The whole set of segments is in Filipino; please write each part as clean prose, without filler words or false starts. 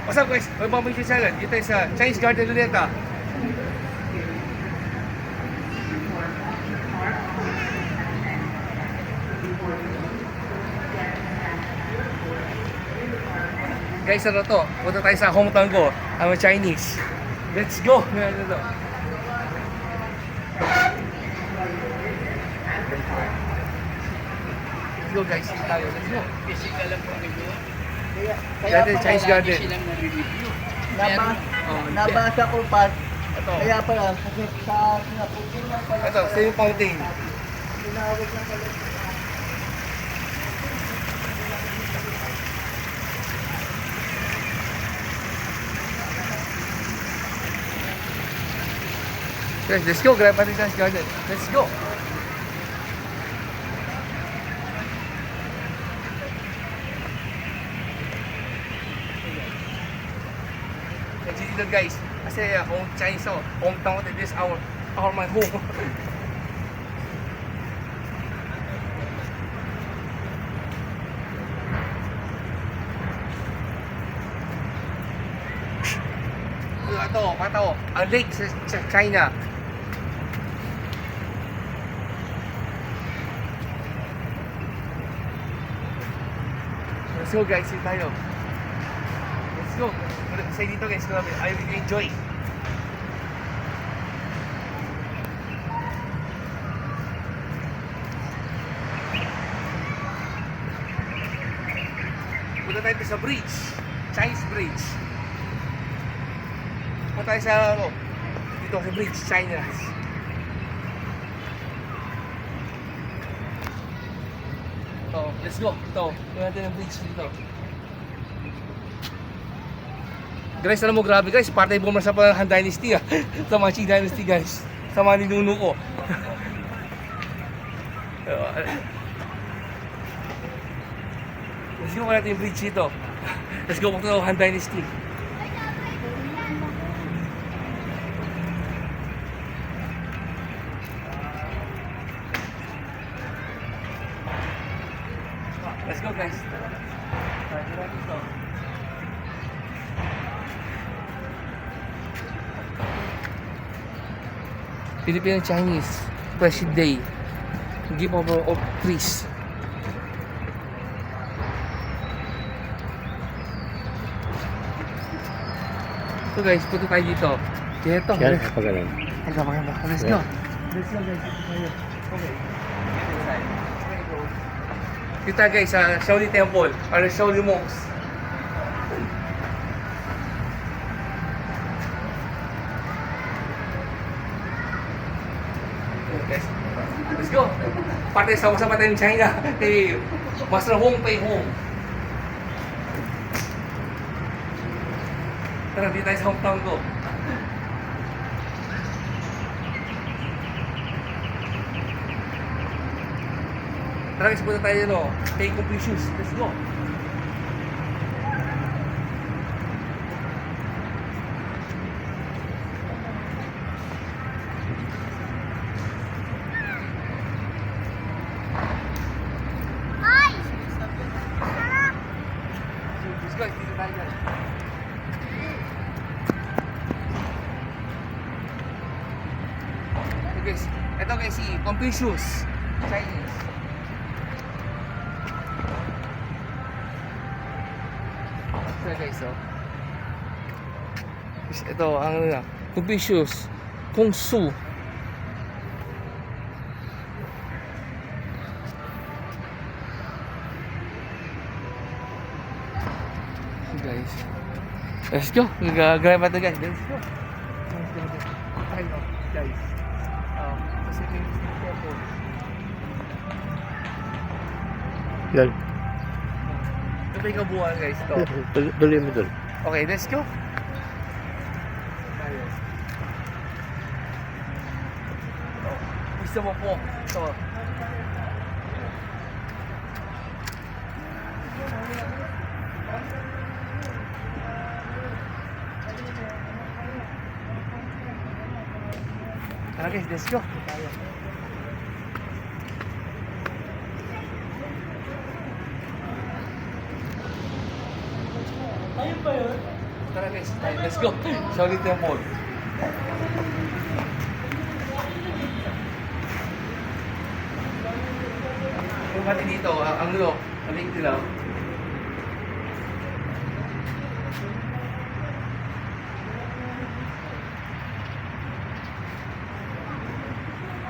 What's up guys? Welcome to my channel. Dito tayo sa Chinese Garden ulit ah. Guys, ano to? Punta tayo sa hometown ko. I'm a Chinese. Let's go! Let's go guys, tayo. Let's go. Kasi alam ko nito. Dati Chinese Garden. Silang nare-review. Nabasa ko pa. Ito. Kaya pala, kasi sa napupunan pala. Ito, same fountain. Tinawag na pala. Guys, let's go. Grab natin Chinese Garden. Let's go. Dito guys, kasi home Chinese ako, hometown ko, this our my home. Ito, ang lake sa China. Let's go guys, sit tayo. Let's go. Say dito guys, I really enjoy. Punta tayo sa bridge, Chinese bridge. Punta tayo sa dito sa bridge, China. Ito, let's go. Ito, punta natin ang bridge dito. Guys, alam mo, grabe guys, partay boomer sa Han Dynasty ah. Sa mga Qing Dynasty guys. Sa mga ninuno ko. Let's go natin yung bridge dito. Let's go to Han Dynasty. Let's go guys. Filipino-Chinese Friendship Day, giveover of trees. So guys, punta tayo dito. Dito. Yan, kapagalan. Maganda. Let's go. Let's go guys. Okay. Dito guys sa Shaolin Temple or Shaolin Monks. Let's go! Parte sama-sama tayo ng China. Hey, Master Hong Pei Hong. Tara, dito tayo sa hometown ko. Tara guys, punta tayo no. Take Confucius. Let's go! Guys, dito tayo guys. So guys, ito guys si Confucius Chinese. Ito guys oh. Ito ang ano na, Confucius Kung Su. Guys, let's go. Gagawin pa ito guys. Let's go. Tayo guys. Kasi may temple. Yan. Ito ba yung kabuuan guys? Ito. Tuloy mo doon. Okay, let's go. Tayo. Gusto mo po. Ito. Tara guys, let's go. Ayun ba yun? Tara guys, tayo. Let's go. Shaolin Temple. Kung pati dito, ang look, ang link nila.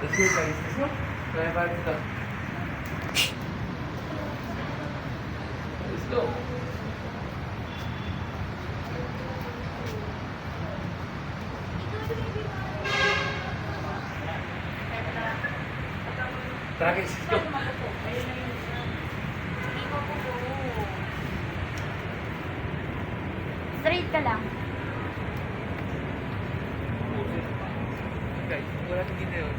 Let's go guys, let's go. Kaya pa dito. Let's go. Tara guys, let's go. Straight ka lang. Guys, wala natin dito yun.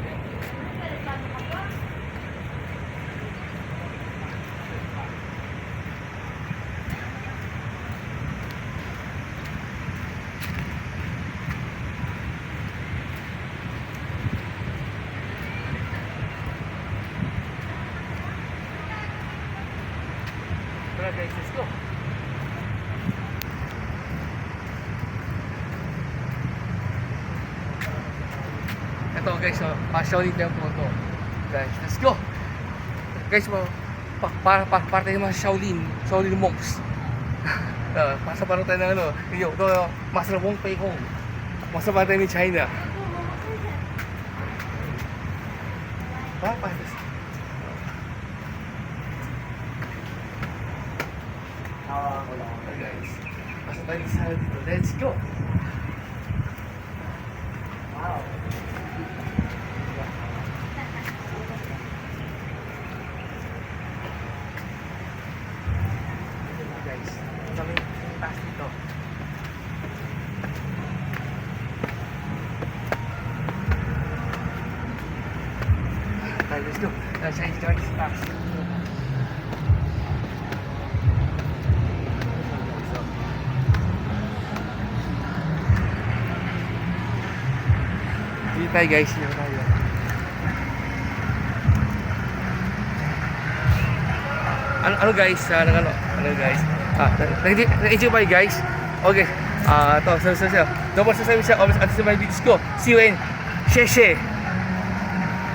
Tara guys, let's go. Ito guys, Shaolin Temple to. Guys, let's go. Guys, parte yung mga Shaolin monks. Pasa pa rin tayo ng ano, ito, Master Wong Fei Hong. Master pa tayo ni China. Papas. Guys, pasa tayo sa dito. Let's go. Wow. Guys, kami taas dito. Let's go. Chinese tax. Dito tayo guys, dito tayo. Ano guys, ano guys? Nag-enjoy ba guys? Okay. Don't forget to subscribe sa my videos ko. See you in Sheshe.